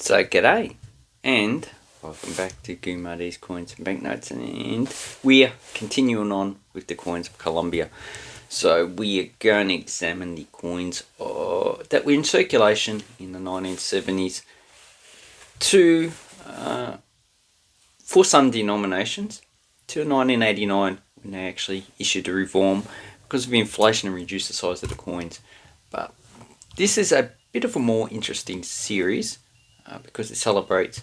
So g'day and welcome back to Gumardi's Coins and Banknotes, and we're continuing on with the coins of Colombia. So we are going to examine the coins that were in circulation in the 1970s to for some denominations to 1989 when they actually issued a reform because of inflation and reduced the size of the coins. But this is a bit of a more interesting series because it celebrates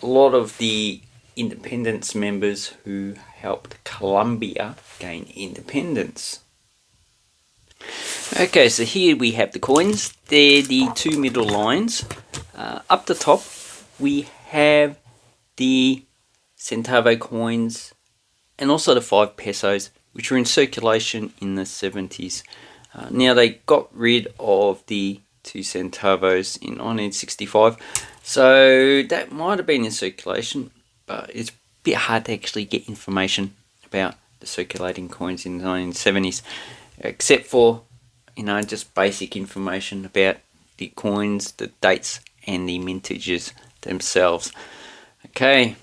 a lot of the independence members who helped Colombia gain independence. Okay, so here we have the coins. They're the two middle lines. Up the top we have the centavo coins and also the 5 pesos, which were in circulation in the 70s. Now they got rid of the 2 centavos in 1965, so that might have been in circulation, but it's a bit hard to actually get information about the circulating coins in the 1970s, except for just basic information about the coins, the dates and the mintages themselves. Okay,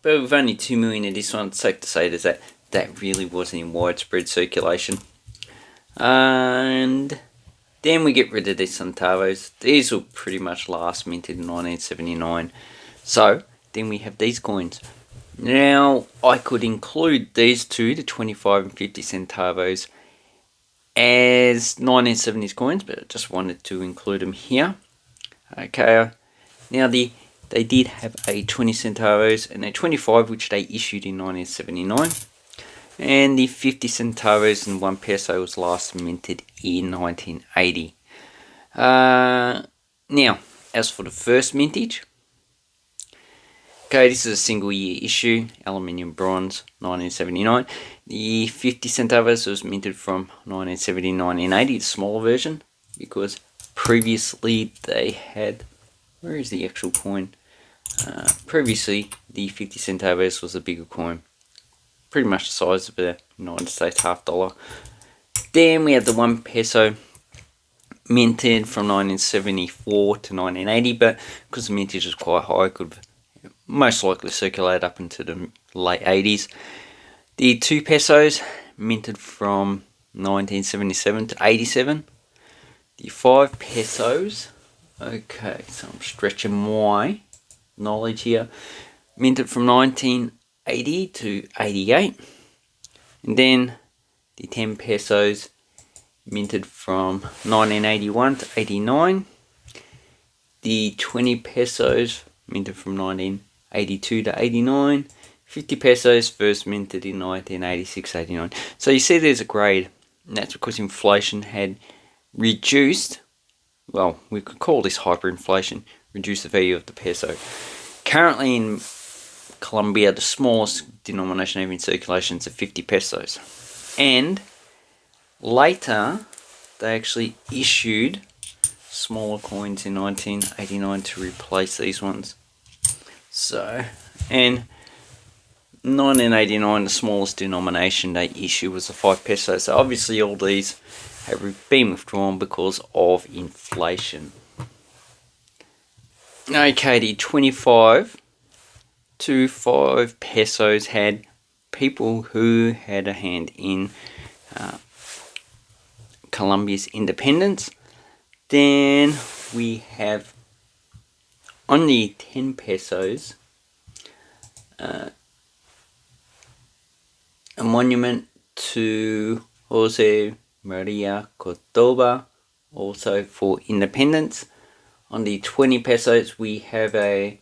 but with only 2 million of this one, it's safe to say that really wasn't in widespread circulation. And then we get rid of these centavos. These were pretty much last minted in 1979. So then we have these coins. Now I could include these two, the 25 and 50 centavos, as 1970s coins, but I just wanted to include them here. Okay, now they did have a 20 centavos and a 25, which they issued in 1979. And the 50 centavos and 1 peso was last minted in 1980. Now, as for the first mintage, okay, this is a single year issue, aluminium bronze, 1979. The 50 centavos was minted from 1979 and 80, the smaller version, because previously they had, where is the actual coin? Previously the 50 centavos was a bigger coin, pretty much the size of the United States $half. Then we have the 1 peso minted from 1974 to 1980, but because the mintage was quite high, it could most likely circulate up into the late 80s. The 2 pesos minted from 1977 to 87. The 5 pesos, okay, so I'm stretching my knowledge here, minted from 1980 to 88. And then the 10 pesos minted from 1981 to 89. The 20 pesos minted from 1982 to 89. 50 pesos first minted in 1986-89. So you see there's a grade, and that's because inflation had reduced, well, we could call this hyperinflation, reduced the value of the peso. Currently in Colombia, the smallest denomination even in circulation is 50 pesos. And later, they actually issued smaller coins in 1989 to replace these ones. So, and 1989, the smallest denomination they issued was a 5 peso. So obviously all these have been withdrawn because of inflation. Okay, the 25 to 5 pesos had people who had a hand in Colombia's independence. Then we have on the 10 pesos a monument to Jose Maria Cordoba, also for independence. On the 20 pesos we have a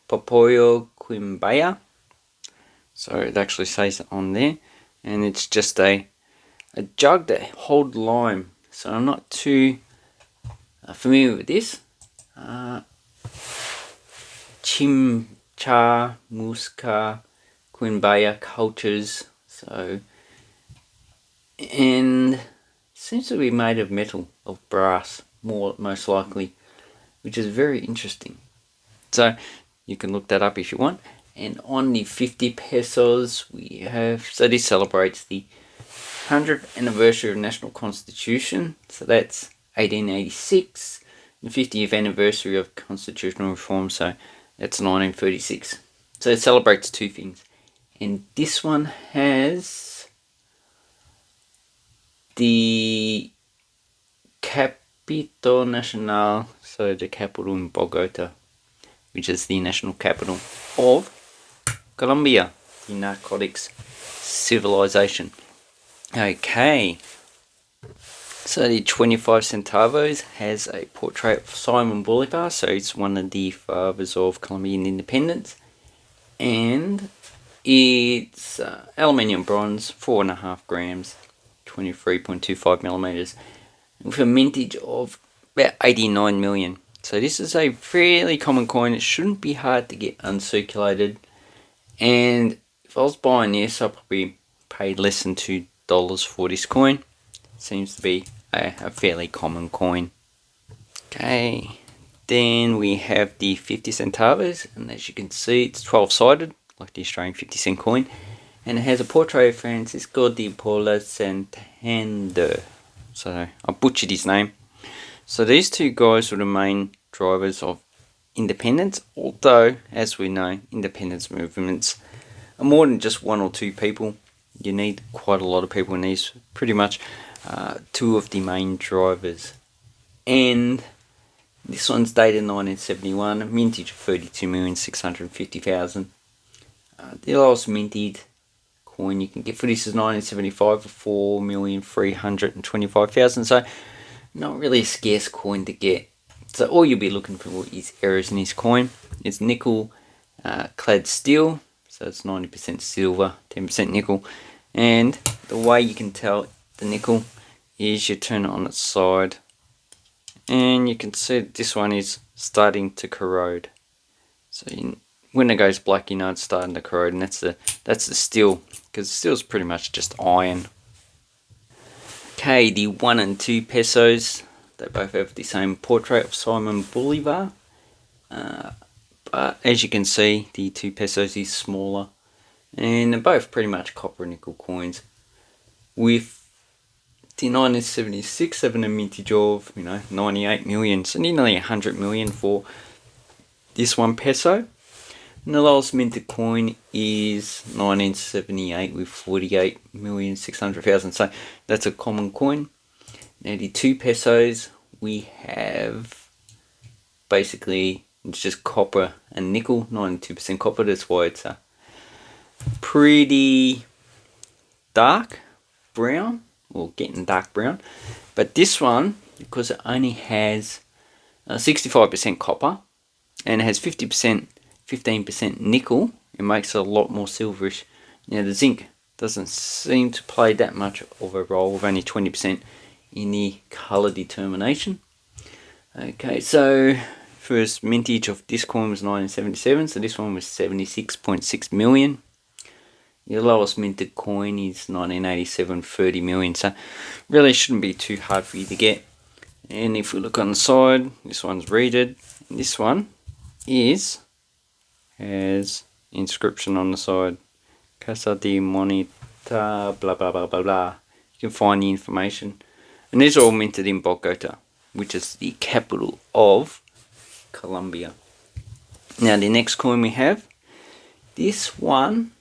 Popoyo Quimbaya, so it actually says it on there, and it's just a jug that holds lime. So I'm not too familiar with this. Chimcha Musca Quimbaya cultures. So, and it seems to be made of metal, of brass, most likely, which is very interesting. So you can look that up if you want. And on the 50 pesos we have, so this celebrates the 100th anniversary of National Constitution, so that's 1886. the 50th anniversary of constitutional reform, so that's 1936. So it celebrates two things. And this one has the Capitol Nacional, so the capital in Bogota, which is the national capital of Colombia, the narcotics civilization. Okay, so the 25 centavos has a portrait of Simon Bolivar, so it's one of the fathers of Colombian independence, and it's aluminium bronze, 4.5 grams, 23.25 millimeters, with a mintage of about 89 million. So this is a fairly common coin. It shouldn't be hard to get uncirculated, and if I was buying this, I probably paid less than $2 for this coin. Seems to be a fairly common coin. Okay, then we have the 50 centavos, and as you can see, it's 12-sided, like the Australian 50 cent coin, and it has a portrait of Francisco de Paula Santander. So I butchered his name. So these two guys were the main drivers of independence, although, as we know, independence movements are more than just one or two people. You need quite a lot of people in these, pretty much two of the main drivers. And this one's dated 1971, mintage of 32,650,000. The lowest minted coin you can get for this is 1975 for 4,325,000. So not really a scarce coin to get. So all you'll be looking for is errors in this coin. It's nickel clad steel, so it's 90% silver, 10% nickel. And the way you can tell the nickel is you turn it on its side, and you can see that this one is starting to corrode. So when it goes black, you know it's starting to corrode, and that's the steel, because the steel is pretty much just iron. Okay, the 1 and 2 pesos, they both have the same portrait of Simon Bolivar, but as you can see, the 2 pesos is smaller, and they're both pretty much copper and nickel coins, with the 1976 having a mintage of 98 million, so nearly 100 million for this 1 peso. And the lowest minted coin is 1978 with 48,600,000. So that's a common coin. Now the 2 pesos, we have basically, it's just copper and nickel, 92% copper. That's why it's a pretty dark brown, or getting dark brown. But this one, because it only has 65% copper and it has 15% nickel, it makes it a lot more silverish. Now the zinc doesn't seem to play that much of a role, with only 20% in the color determination. Okay, so first mintage of this coin was 1977, so this one was 76.6 million. The lowest minted coin is 1987, 30 million, so really shouldn't be too hard for you to get. And if we look on the side, this one's reeded, and this one has inscription on the side, Casa de Monita, blah blah blah blah blah. You can find the information, and these are all minted in Bogota, which is the capital of Colombia. Now the next coin we have, this one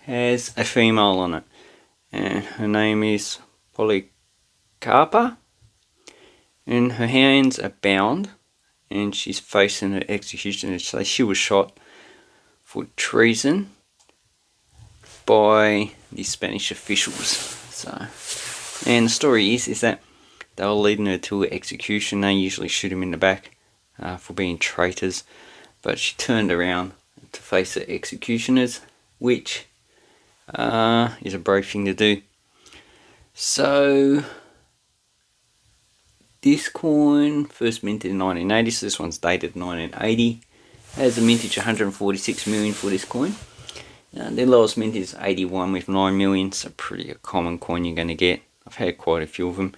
has a female on it, and her name is Policarpa, and her hands are bound, and she's facing her execution. So she was shot for treason by the Spanish officials. So, and the story is that they were leading her to execution. They usually shoot him in the back for being traitors, but she turned around to face the executioners, which is a brave thing to do. So this coin first minted in 1980, so this one's dated 1980. Has a mintage 146 million for this coin. The lowest mint is 81 with 9 million, so pretty a common coin you're going to get. I've had quite a few of them.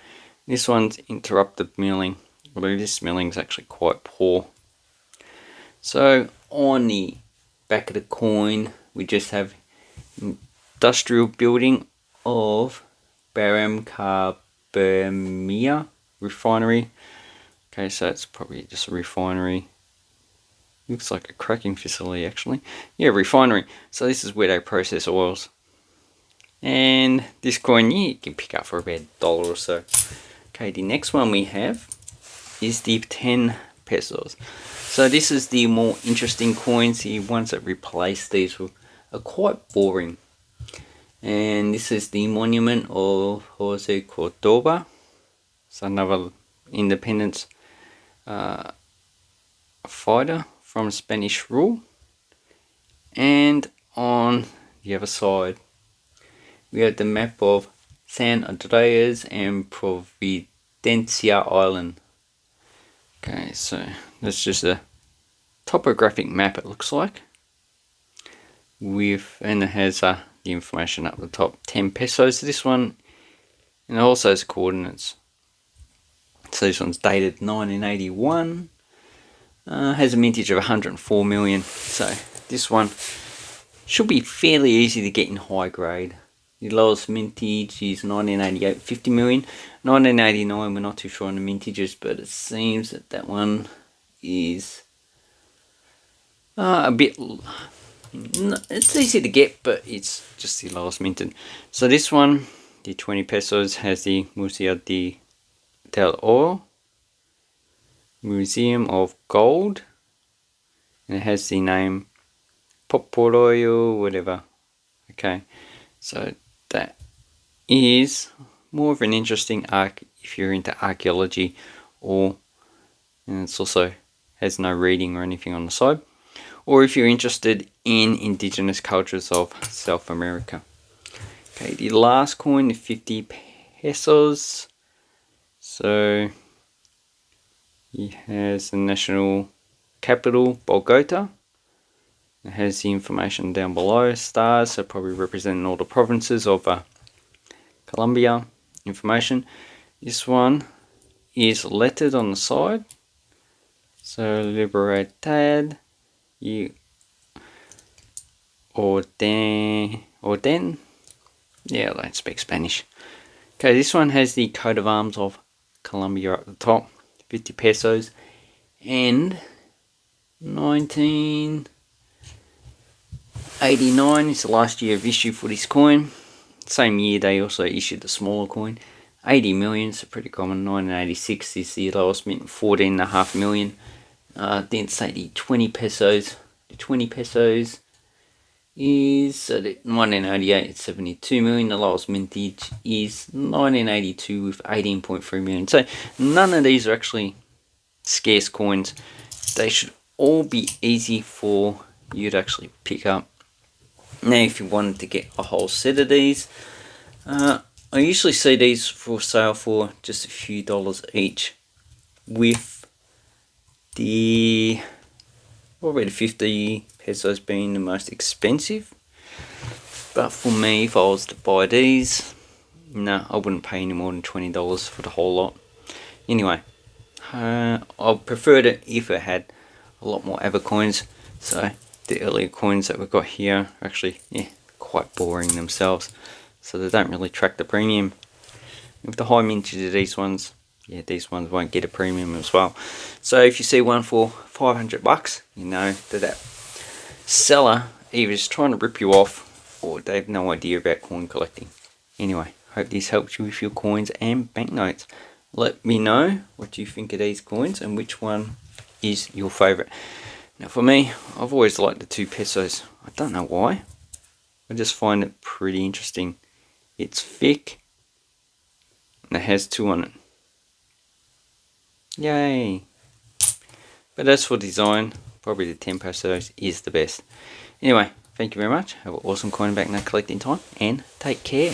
This one's interrupted milling, although this milling's actually quite poor. So on the back of the coin, we just have industrial building of Barrancabermeja refinery. Okay, so it's probably just a refinery. Looks like a cracking facility actually. Yeah, refinery. So this is where they process oils. And this coin you can pick up for about $1 or so. Okay, the next one we have is the 10 pesos. So this is the more interesting coins. The ones that replace these are quite boring. And this is the monument of Jose Cordoba. It's another independence fighter from Spanish rule. And on the other side we have the map of San Andreas and Providencia Island. Okay, so that's just a topographic map, it looks like. And it has the information up the top. 10 pesos, this one, and it also has coordinates. So this one's dated 1981. Has a mintage of 104 million. So this one should be fairly easy to get in high grade. The lowest mintage is 1988, 50 million. 1989, we're not too sure on the mintages, but it seems that that one is a bit... It's easy to get, but it's just the lowest minted. So this one, the 20 pesos, has the Museo del Oro, Museum of Gold, and it has the name Poporoyo, whatever. Okay, so that is more of an interesting arc if you're into archaeology, and it's also has no reading or anything on the side, or if you're interested in indigenous cultures of South America. Okay, the last coin is 50 pesos. So he has the national capital, Bogota. It has the information down below, stars, so probably representing all the provinces of Colombia. Information. This one is lettered on the side. So Libertad y Orden. Yeah, I don't speak Spanish. Okay, this one has the coat of arms of Colombia at the top. 50 pesos. And 1989 is the last year of issue for this coin. Same year they also issued the smaller coin. 80 million, so pretty common. 1986 is the lowest mint, 14.5 million. Then say the 20 pesos. The 20 pesos is 1988 at 72 million. The lowest mintage is 1982 with 18.3 million. So none of these are actually scarce coins. They should all be easy for you to actually pick up. Now if you wanted to get a whole set of these, I usually see these for sale for just a few dollars each, with the probably the 50 pesos being the most expensive. But for me, if I was to buy these, no, I wouldn't pay any more than $20 for the whole lot. Anyway, I preferred it if it had a lot more other coins. So the earlier coins that we've got here are actually quite boring themselves, so they don't really track the premium. With the high mintage of these ones, these ones won't get a premium as well. So if you see one for $500, you know that seller either is trying to rip you off or they have no idea about coin collecting. Anyway, hope this helps you with your coins and banknotes. Let me know what you think of these coins and which one is your favorite. Now for me, I've always liked the 2 pesos. I don't know why. I just find it pretty interesting. It's thick and it has 2 on it. Yay! But as for design, probably the 10 pesos is the best. Anyway, thank you very much. Have an awesome coin and banknote collecting time and take care.